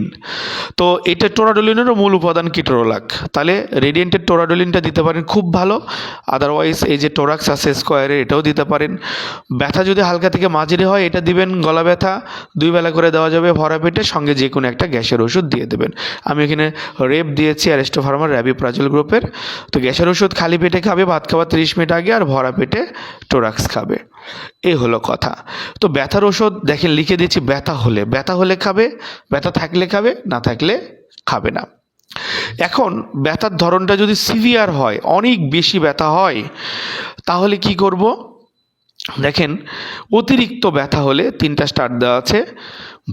তো এটা টোরাডোলিনেরও মূল উপাদান কিটোরোলাক। তাহলে রেডিয়েন্টের টোরাডোলিনটা দিতে পারেন, খুব ভালো। আদারওয়াইজ এই যে টোরাক্স আছে স্কোয়ারের, এটাও দিতে পারেন। ব্যথা যদি হালকা থেকে মাঝারি হয় এটা দিবেন, গলা ব্যথা 2 বেলা করে দেওয়া যাবে ভরা পেটে, সঙ্গে যে কোনো একটা গ্যাসের ওষুধ দিয়ে দেবেন। আমি এখানে রেপ দিয়েছি অ্যারিস্টো ফার্মার র্যাবিপ্রাজল গ্রুপের। তো গ্যাসের ওষুধ খালি পেটে খাবে ভাত খাবার 30 মিনিট আগে, আর ভরা পেটে টোরাক্স খাবে। এই হলো কথা। তো ব্যথার ওষুধ দেখেন লিখে দিয়েছি, ব্যথা হলে খাবে, ব্যথা থাকলে খাবে, না থাকলে খাবে না। এখন ব্যথার ধরনটা যদি সিভিয়ার হয়, অনেক বেশি ব্যথা হয়, তাহলে কি করব? দেখেন, অতিরিক্ত ব্যথা হলে 3টা স্টার দেওয়া আছে।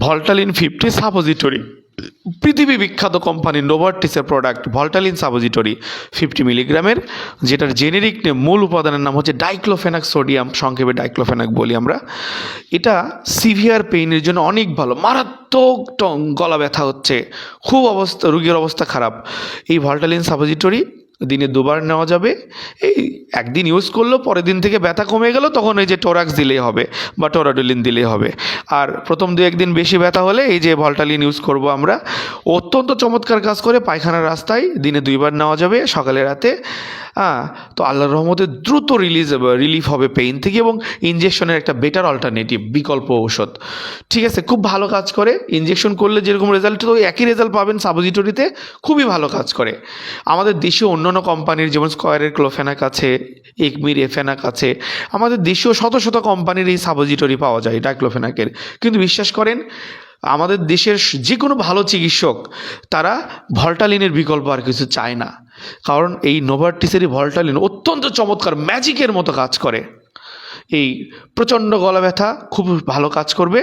ভল্টালিন 50 সাপোজিটরি, পৃথিবী বিখ্যাত কোম্পানি নোভার্টিসের প্রোডাক্ট ভল্টালিন সাপোজিটরি 50 মিলিগ্রামের, যেটার জেনেরিক মূল উপাদানের নাম হচ্ছে ডাইক্লোফেনাক সোডিয়াম, সংক্ষেপে ডাইক্লোফেনাক বলি আমরা। এটা সিভিয়ার পেইনের জন্য অনেক ভালো। মারাত্মক গলা ব্যথা হচ্ছে, খুব রোগীর অবস্থা খারাপ, এই ভল্টালিন সাপোজিটরি দিনে 2 বার নেওয়া যাবে। এই একদিন ইউজ করলো, পরের দিন থেকে ব্যথা কমে গেল, তখন এই যে টোরাক্স দিলেই হবে বা টোরাডোলিন দিলেই হবে। আর প্রথম 2-1 দিন বেশি ব্যথা হলে এই যে ভল্টালিন ইউজ করব আমরা। অত্যন্ত চমৎকার কাজ করে, পায়খানার রাস্তায় দিনে 2 বার নেওয়া যাবে, সকালে রাতে। তো আল্লাহর রহমতে দ্রুত রিলিফ হবে পেইন থেকে, এবং ইনজেকশনের একটা বেটার অল্টারনেটিভ, বিকল্প ঔষধ। ঠিক আছে, খুব ভালো কাজ করে। ইনজেকশন করলে যেরকম রেজাল্ট, তো একই রেজাল্ট পাবেন সাপোজিটরিতে, খুবই ভালো কাজ করে। আমাদের দেশীয় অন্যান্য কোম্পানির যেমন স্কোয়ারের ক্লোফেনাক আছে, একমির এফেনাক আছে, আমাদের দেশীয় শত শত কোম্পানির এই সাপোজিটরি পাওয়া যায় ডাইক্লোফেনাকের। কিন্তু বিশ্বাস করেন, আমাদের দেশের যে কোনো ভালো চিকিৎসক তারা ভল্টালিনের বিকল্প আর কিছু চায় না, কারণ এই নোভার্টিসেরই ভল্টালিন অত্যন্ত চমৎকার, ম্যাজিকের মতো কাজ করে। এই প্রচণ্ড গলা ব্যথা খুব ভালো কাজ করবে।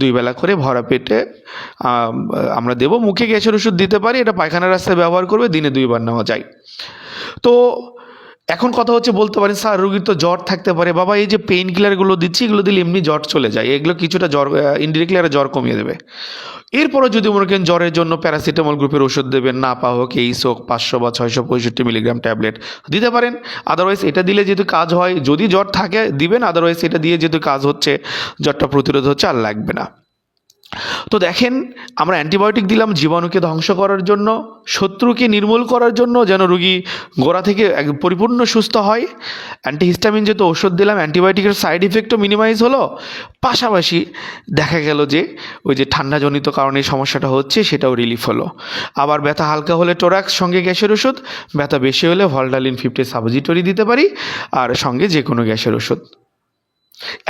2 বেলা করে ভরা পেটে আমরা দেবো। মুখে গ্যাসের ওষুধ দিতে পারি, এটা পায়খানার রাস্তায় ব্যবহার করবে, দিনে 2 বার নেওয়া যায়। তো এখন কথা হচ্ছে, বলতে পারেন স্যার রোগীর তো জ্বর থাকতে পারে। বাবা, এই যে পেইন কিলারগুলো দিচ্ছি, এগুলো দিলে এমনি জ্বর চলে যায়, এগুলো কিছুটা জ্বর ইনডিরেক্টলি আর জ্বর কমিয়ে দেবে। এরপরও যদি মনে করেন জ্বরের জন্য প্যারাসিটামল গ্রুপের ওষুধ দেবেন, না পা হোক, এইস হোক, 500 বা 665 মিলিগ্রাম ট্যাবলেট দিতে পারেন। আদারওয়াইজ এটা দিলে যেহেতু কাজ হয়, যদি জ্বর থাকে দিবেন, আদারওয়াইজ এটা দিয়ে যেহেতু কাজ হচ্ছে, জ্বরটা প্রতিরোধ হচ্ছে, আর লাগবে না। তো দেখেন, আমরা অ্যান্টিবায়োটিক দিলাম জীবাণুকে ধ্বংস করার জন্য, শত্রুকে নির্মূল করার জন্য, যেন রোগী গোড়া থেকে পরিপূর্ণ সুস্থ হয়। অ্যান্টিহিস্টামিন যেহেতু ওষুধ দিলাম, অ্যান্টিবায়োটিকের সাইড ইফেক্টও মিনিমাইজ হলো, পাশাপাশি দেখা গেল যে ওই যে ঠান্ডাজনিত কারণে সমস্যাটা হচ্ছে সেটাও রিলিফ হলো। আবার ব্যথা হালকা হলে টোরাক্স, সঙ্গে গ্যাসের ওষুধ। ব্যথা বেশি হলে ভল্টালিন 50 সাপোজিটরি দিতে পারি, আর সঙ্গে যে কোনো গ্যাসের ওষুধ।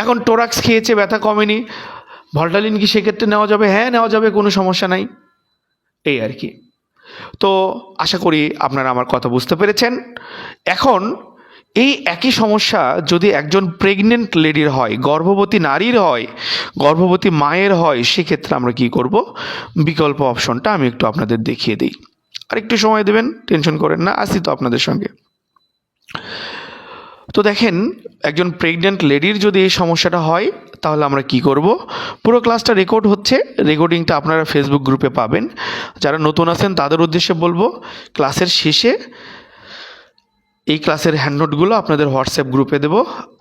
এখন টোরাক্স খেয়েছে, ব্যথা কমেনি, ভল্টালিন কি সেক্ষেত্রে নেওয়া যাবে? হ্যাঁ, নেওয়া যাবে, কোনো সমস্যা নাই, এই আর কি। তো আশা করি আপনারা আমার কথা বুঝতে পেরেছেন। এখন এই একই সমস্যা যদি একজন প্রেগনেন্ট লেডির হয়, গর্ভবতী নারীর হয়, গর্ভবতী মায়ের হয়, সেক্ষেত্রে আমরা কি করব? বিকল্প অপশনটা আমি একটু আপনাদের দেখিয়ে দিই। আর একটু সময় দেবেন, টেনশন করেন না, আসি তো আপনাদের সঙ্গে। তো দেখেন, একজন প্রেগনেন্ট লেডির যদি এই সমস্যাটা হয়, তাহলে আমরা কি করব? পুরো ক্লাসটা রেকর্ড হচ্ছে, রেকর্ডিংটা আপনারা ফেসবুক গ্রুপে পাবেন। যারা নতুন আছেন তাদের উদ্দেশ্যে বলবো, ক্লাসের শেষে এই ক্লাসের হ্যান্ডনোটগুলো আপনাদের হোয়াটসঅ্যাপ গ্রুপে দেবো,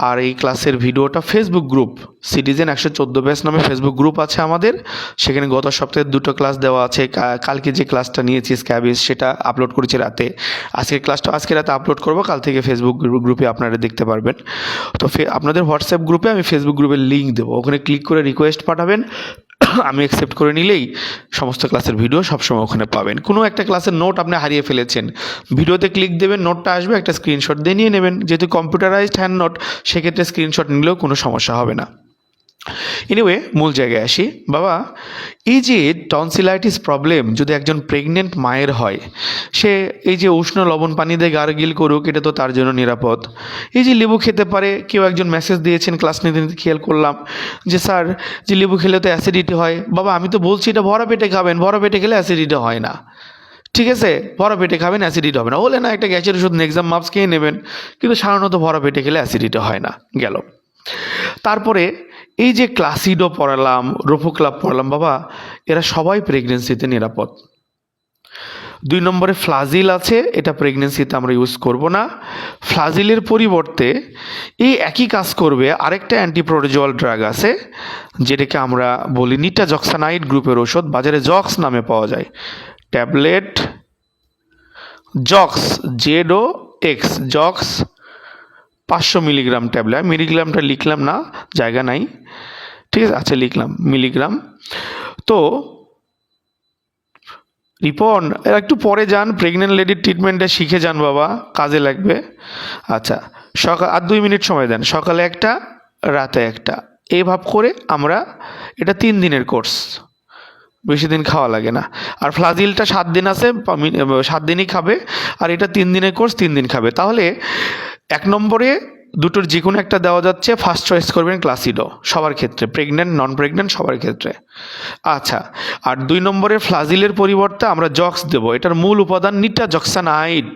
আর এই ক্লাসের ভিডিওটা ফেসবুক গ্রুপ সিটিজেন 114 ব্যাচ নামে ফেসবুক গ্রুপ আছে আমাদের, সেখানে গত সপ্তাহে 2টো ক্লাস দেওয়া আছে। কালকে যে ক্লাসটা নিয়েছি স্ক্যাবিস, সেটা আপলোড করেছি রাতে। আজকের ক্লাসটা আজকে রাতে আপলোড করবো, কাল থেকে ফেসবুক গ্রুপে আপনারা দেখতে পারবেন। তো আপনাদের হোয়াটসঅ্যাপ গ্রুপে আমি ফেসবুক গ্রুপের লিঙ্ক দেবো, ওখানে ক্লিক করে রিকোয়েস্ট পাঠাবেন, আমি অ্যাকসেপ্ট করে নিলেই সমস্ত ক্লাসের ভিডিও সবসময় ওখানে পাবেন। কোনো একটা ক্লাসের নোট আপনি হারিয়ে ফেলেছেন, ভিডিওতে ক্লিক দেবেন, নোটটা আসবে, একটা স্ক্রিনশট দিয়ে নিয়ে নেবেন। যেহেতু কম্পিউটারাইজড হ্যান্ড নোট, সেক্ষেত্রে স্ক্রিনশট নিলেও কোনো সমস্যা হবে না। এনিওয়ে, মূল জায়গায় আসি। বাবা, এই যে টনসিলাইটিস প্রবলেম যদি একজন প্রেগনেন্ট মায়ের হয়, সে এই যে উষ্ণ লবণ পানি দিয়ে গার্গিল করুক, এটা তো তার জন্য নিরাপদ। এই যে লেবু খেতে পারে, কেউ একজন মেসেজ দিয়েছেন ক্লাস নিতে নিতে খেয়াল করলাম যে স্যার, যে লেবু খেলে তো অ্যাসিডিটি হয়। বাবা, আমি তো বলছি এটা ভরা পেটে খাবেন, ভরা পেটে খেলে অ্যাসিডিটি হয় না। ঠিক আছে, ভরা পেটে খাবেন, অ্যাসিডিটি হবে না। বলে না, একটা গ্যাসের ওষুধ নেক্সাম মাপস খেয়ে নেবেন, কিন্তু সাধারণত ভরা পেটে খেলে অ্যাসিডিটি হয় না, গেল। তারপরে এই যে ক্লাসিডো পড়ালাম, রোফোক্লাব পড়ালাম, বাবা এরা সবাই প্রেগনেন্সিতে নিরাপদ। 2 নম্বরে ফ্লাজিল আছে, এটা প্রেগনেন্সিতে আমরা ইউজ করব না। ফ্লাজিলের পরিবর্তে এই একই কাজ করবে আরেকটা অ্যান্টিপ্রোটোজোয়াল ড্রাগ আছে, যেটাকে আমরা বলি নিটাজক্সানাইড গ্রুপের ওষুধ, বাজারে জক্স নামে পাওয়া যায়। Tablet Zox, Z O X, Zox 500 milligram tablet. মিলিগ্রামটা লিখলাম না, জায়গা নাই, ঠিক আছে, আচ্ছা লিখলাম মিলিগ্রাম। তো রিপন এরা একটু পরে যান, প্রেগনেন্ট লেডির ট্রিটমেন্টটা শিখে যান বাবা, কাজে লাগবে। আচ্ছা, সকাল আর 2 মিনিট সময় দেন, সকালে একটা, রাতে একটা, এই ভাব করে আমরা, এটা 3 দিনের কোর্স, বেশি দিন খাওয়া লাগে না। আর ফ্লাজিলটা 7 দিন আছে, 7 দিনই খাবে, আর এটা 3 দিনের কোর্স, 3 দিন খাবে। তাহলে 1 নম্বরে দুটোর যে কোনো একটা দেওয়া যাচ্ছে, ফার্স্ট চয়েস করবেন ক্লাসিডো সবার ক্ষেত্রে, প্রেগনেন্ট নন প্রেগনেন্ট সবার ক্ষেত্রে। আচ্ছা, আর 2 নম্বরে ফ্লাজিলের পরিবর্তে আমরা জক্স দেব। এটার মূল উপাদান নিটাজক্সানাইড।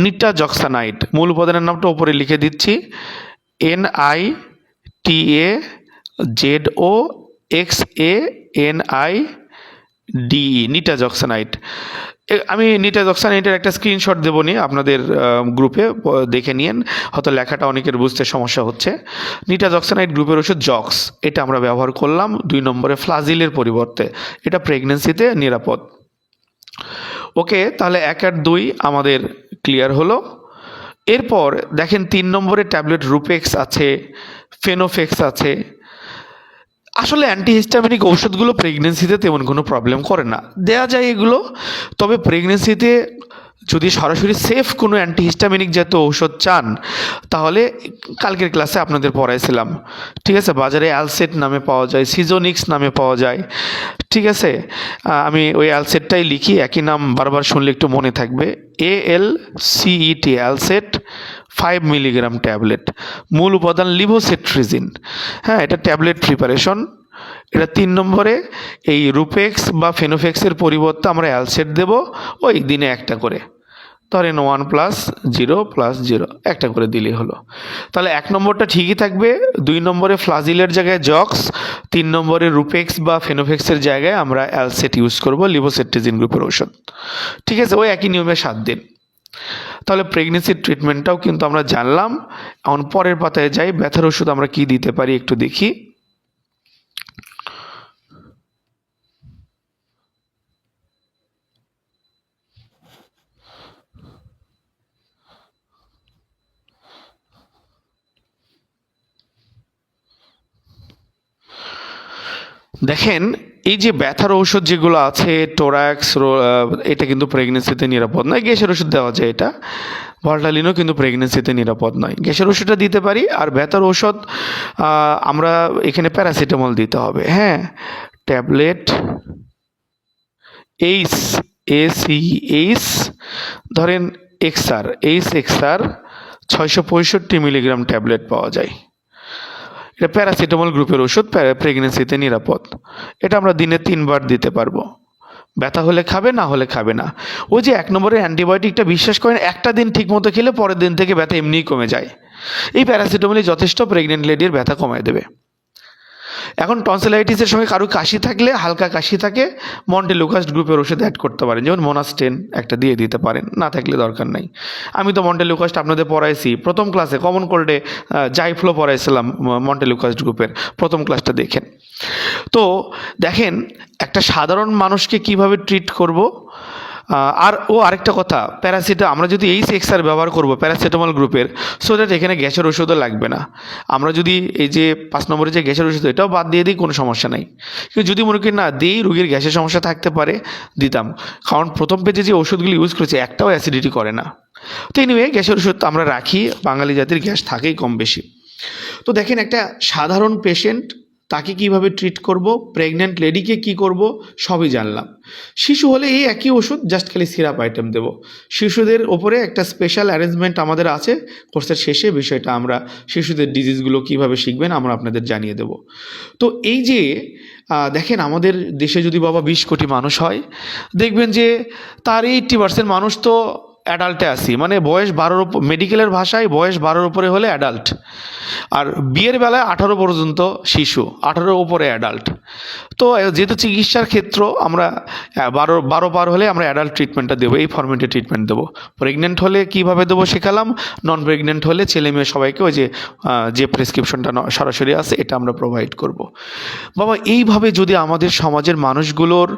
নিটাজক্সানাইড মূল উপাদানের নামটা উপরে লিখে দিচ্ছি, NITAJOXANIDE, নিটাজক্সানাইড। আমি নিটাজক্সানাইডের একটা স্ক্রিনশট দেবো নি আপনাদের গ্রুপে, দেখে নিন, হয়তো লেখাটা অনেকের বুঝতে সমস্যা হচ্ছে। নিটাজক্সানাইড গ্রুপের ওষুধ জক্স, এটা আমরা ব্যবহার করলাম 2 নম্বরে ফ্লাজিলের পরিবর্তে, এটা প্রেগনেন্সিতে নিরাপদ। ওকে, তাহলে 1 আর 2 আমাদের ক্লিয়ার হলো। এরপর দেখেন 3 নম্বরে ট্যাবলেট রুপেক্স আছে, ফেনোফেক্স আছে। আসলে অ্যান্টিহিস্টামিনিক ঔষধগুলো প্রেগনেন্সিতে তেমন কোনো প্রবলেম করে না, দেয়া যায় এগুলো। তবে প্রেগনেন্সিতে যদি সরাসরি সেফ কোনো অ্যান্টিহিস্টামিনিক জাতীয় ঔষধ চান, তাহলে কালকের ক্লাসে আপনাদের পড়াইছিলাম, ঠিক আছে, বাজারে অ্যালসেট নামে পাওয়া যায়, সিজোনিক্স নামে পাওয়া যায়, ঠিক আছে। আমি ওই অ্যালসেটটাই লিখি, একই নাম বারবার শুনলে একটু মনে থাকবে। ALCET, অ্যালসেট 5 মিলিগ্রাম ট্যাবলেট, মূল উপাদান লিভোসেট্রিজিন। হ্যাঁ, এটা ট্যাবলেট প্রিপারেশন। এটা 3 নম্বরে এই রুপেক্স বা ফেনোফেক্সের পরিবর্তে আমরা অ্যালসেট দেব, ওই দিনে একটা করে, ধরেন 1 + 0 + 0 একটা করে দিলেই হলো। তাহলে 1 নম্বরটা ঠিকই থাকবে, 2 নম্বরে ফ্লাজিলের জায়গায় জক্স, 3 নম্বরে রুপেক্স বা ফেনোফেক্সের জায়গায় আমরা অ্যালসেট ইউজ করব, লিভোসেট্রিজিন গ্রুপের ওষুধ, ঠিক আছে। ওই একই নিয়মে 7 দিন। তাহলে প্রেগনেন্সির ট্রিটমেন্টটাও কিন্তু আমরা জানলাম। এখন পরের পাতায় যাই, ব্যথার ওষুধ আমরা কি দিতে পারি একটু দেখি। দেখেন, এই যে ব্যথার ঔষধ যেগুলো আছে, টোরাক্স, এটা কিন্তু প্রেগনেন্সিতে নিরাপদ নয়। গ্যাসের ওষুধ দেওয়া যায়, এটা ভল্টালিনও কিন্তু প্রেগনেন্সিতে নিরাপদ নয়। গ্যাসের ওষুধটা দিতে পারি, আর ব্যথার ঔষধ আমরা এখানে প্যারাসিটামল দিতে হবে। হ্যাঁ, ট্যাবলেট ACE, ধরেন XR 665 মিলিগ্রাম ট্যাবলেট পাওয়া যায়। এটা প্যারাসিটামল গ্রুপের ওষুধ, প্রেগনেন্সিতে নিরাপদ। এটা আমরা দিনে 3 বার দিতে পারবো। ব্যথা হলে খাবে, না হলে খাবে না। ওই যে 1 নম্বরের অ্যান্টিবায়োটিকটা বিশ্বাস করেন, একটা দিন ঠিক মতো খেলে পরের দিন থেকে ব্যথা এমনিই কমে যায়। এই প্যারাসিটামলই যথেষ্ট প্রেগনেন্ট লেডির ব্যথা কমায় দেবে। এখন টনসিলাইটিসের সঙ্গে কারো কাশি থাকলে, হালকা কাশি থাকে, মন্টেলুকাস্ট গ্রুপের ওষুধ অ্যাড করতে পারেন, যেমন মোনাস্টেন একটা দিয়ে দিতে পারেন, না থাকলে দরকার নাই। আমি তো মন্টেলুকাস্ট আপনাদের পড়াইছি প্রথম ক্লাসে, কমন কোল্ডে জাইফ্লো পড়াইছিলাম মন্টেলুকাস্ট গ্রুপের, প্রথম ক্লাসটা দেখেন। তো দেখেন, একটা সাধারণ মানুষকে কিভাবে ট্রিট করব। আর আরেকটা কথা, আমরা যদি XR ব্যবহার করব প্যারাসিটামল গ্রুপের, সো দ্যাট এখানে গ্যাসের ওষুধও লাগবে না। আমরা যদি এই যে 5 নম্বরে যে গ্যাসের ওষুধ, এটাও বাদ দিয়ে দিই, কোনো সমস্যা নাই। কিন্তু যদি মনে করি না দিই, রুগীর গ্যাসের সমস্যা থাকতে পারে, দিতাম। কারণ প্রথম পেজে যে ওষুধগুলি ইউজ করেছে, একটাও অ্যাসিডিটি করে না। তো এনিওয়ে, গ্যাসের ওষুধ আমরা রাখি, বাঙালি জাতির গ্যাস থাকেই কম বেশি। তো দেখেন, একটা সাধারণ পেশেন্ট, তাকে কিভাবে ট্রিট করব, প্রেগনেন্ট লেডিকে কি করব, সবই জানলাম। শিশু হলে এই একই ওষুধ, জাস্ট খালি সিরাপ আইটেম দেব। শিশুদের ওপরে একটা স্পেশাল অ্যারেঞ্জমেন্ট আমাদের আছে, কোর্সের শেষে বিষয়টা আমরা শিশুদের ডিজিজগুলো কিভাবে শিখবেন আমরা আপনাদের জানিয়ে দেব। তো এই যে দেখেন, আমাদের দেশে যদি বাবা 20 কোটি মানুষ হয়, দেখবেন যে তার 80% মানুষ তো অ্যাডাল্টে আসি, মানে বয়স 12, মেডিকেলের ভাষায় বয়স 12 উপরে হলে অ্যাডাল্ট। আর বিয়ের বেলায় 18 পর্যন্ত শিশু, 18 উপরে অ্যাডাল্ট। তো যেহেতু চিকিৎসার ক্ষেত্র আমরা 12 পার হলে আমরা অ্যাডাল্ট ট্রিটমেন্টটা দেবো, এই ফরম্যাটে ট্রিটমেন্ট দেবো। প্রেগনেন্ট হলে কীভাবে দেবো শেখালাম, নন প্রেগনেন্ট হলে ছেলে মেয়ে সবাইকে ওই যে প্রেসক্রিপশনটা সরাসরি আছে এটা আমরা প্রোভাইড করব। বাবা এইভাবে যদি আমাদের সমাজের মানুষগুলোর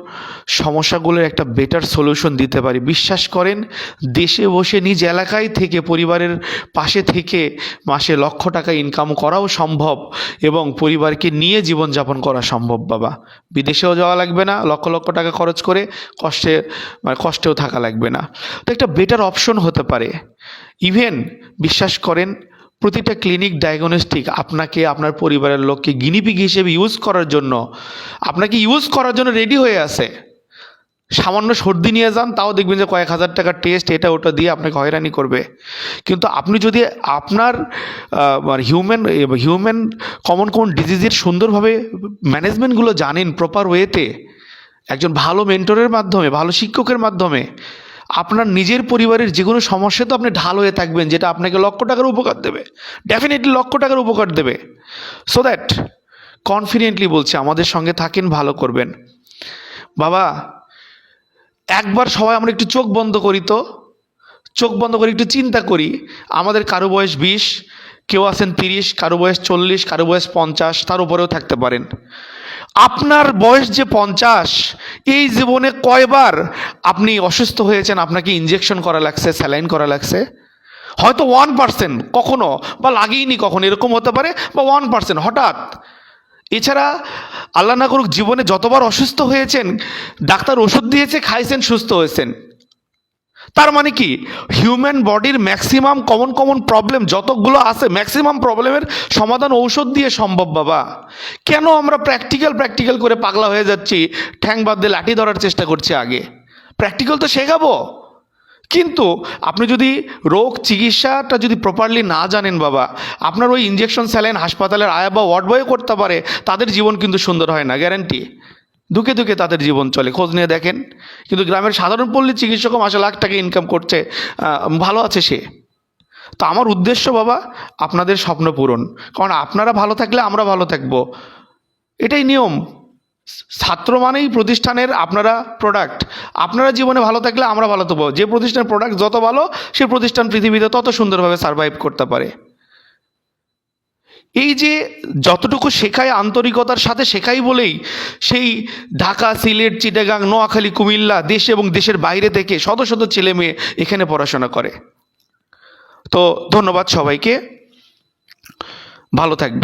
সমস্যাগুলোর একটা বেটার সলিউশন দিতে পারি, বিশ্বাস করেন দেশে বসে নিজ এলাকায় থেকে পরিবারের পাশে থেকে মাসে লক্ষ টাকা ইনকাম করাও সম্ভব এবং পরিবারকে নিয়ে জীবনযাপন করা সম্ভব বাবা। বিদেশেও যাওয়া লাগবে না লক্ষ লক্ষ টাকা খরচ করে, কষ্টেও থাকা লাগবে না। তো একটা বেটার অপশন হতে পারে। ইভেন বিশ্বাস করেন প্রতিটা ক্লিনিক ডায়াগনস্টিক আপনাকে আপনার পরিবারের লোককে গিনিপিগ হিসেবে ইউজ করার জন্য, আপনাকে ইউজ করার জন্য রেডি হয়ে আছে। সামান্য সর্দি নিয়ে যান, তাও দেখবেন যে কয়েক হাজার টাকার টেস্ট এটা ওটা দিয়ে আপনাকে হয়রানি করবে। কিন্তু আপনি যদি আপনার হিউম্যান কমন ডিজিজের সুন্দরভাবে ম্যানেজমেন্টগুলো জানেন প্রপার ওয়েতে, একজন ভালো মেন্টরের মাধ্যমে, ভালো শিক্ষকের মাধ্যমে আপনার নিজের পরিবারের যে কোনো সমস্যা তো আপনি ঢাল হয়ে থাকবেন, যেটা আপনাকে লক্ষ টাকার উপকার দেবে, ডেফিনেটলি লক্ষ টাকার উপকার দেবে। সো দ্যাট কনফিডেন্টলি বলছি আমাদের সঙ্গে থাকেন, ভালো করবেন বাবা। একবার সবাই আমরা একটু চোখ বন্ধ করি, তো চোখ বন্ধ করে একটু চিন্তা করি। আমাদের কারো বয়স 20, কেউ আছেন 30, কারো বয়স 40, কারো বয়স 50, তার উপরেও থাকতে পারেন। আপনার বয়স যে 50, এই জীবনে কয়বার আপনি অসুস্থ হয়েছেন, আপনাকে ইনজেকশন করা লাগছে, স্যালাইন করা লাগছে? হয়তো 1% কখনো, বা লাগেইনি কখনো, এরকম হতে পারে, বা 1% হঠাৎ। এছাড়া আল্লাহ না করুক জীবনে যতবার অসুস্থ হয়েছেন, ডাক্তার ওষুধ দিয়েছে, খাইছেন, সুস্থ হয়েছেন। তার মানে কি হিউম্যান বডির ম্যাক্সিমাম কমন প্রবলেম যতগুলো আছে, ম্যাক্সিমাম প্রবলেমের সমাধান ঔষধ দিয়ে সম্ভব বাবা। কেন আমরা প্র্যাকটিক্যাল করে পাগলা হয়ে যাচ্ছি, ঠ্যাং বাদ দিয়ে লাঠি ধরার চেষ্টা করছি? আগে প্র্যাকটিক্যাল তো শেখাবো, কিন্তু আপনি যদি রোগ চিকিৎসাটা যদি প্রপারলি না জানেন বাবা, আপনার ওই ইঞ্জেকশন স্যালাইন হাসপাতালের আয়া বা ওয়ার্ড বয়ে করতে পারে, তাদের জীবন কিন্তু সুন্দর হয় না, গ্যারান্টি। দুঃখে দুঃখে তাদের জীবন চলে, খোঁজ নিয়ে দেখেন। কিন্তু গ্রামের সাধারণ পল্লী চিকিৎসকও মাসে লাখ টাকা ইনকাম করছে, ভালো আছে সে। তো আমার উদ্দেশ্য বাবা আপনাদের স্বপ্ন পূরণ, কারণ আপনারা ভালো থাকলে আমরা ভালো থাকবো, এটাই নিয়ম। ছাত্র মানেই প্রতিষ্ঠানের আপনারা প্রোডাক্ট, আপনারা জীবনে ভালো থাকলে আমরা ভালো থাকবো। যে প্রতিষ্ঠানের প্রোডাক্ট যত ভালো, সে প্রতিষ্ঠান পৃথিবীতে তত সুন্দরভাবে সার্ভাইভ করতে পারে। এই যে যতটুকু শেখায় আন্তরিকতার সাথে শেখাই বলেই সেই ঢাকা, সিলেট, চিটাগাং, নোয়াখালী, কুমিল্লা, দেশ এবং দেশের বাইরে থেকে শত শত ছেলে মেয়ে এখানে পড়াশোনা করে। তো ধন্যবাদ সবাইকে, ভালো থাকবেন।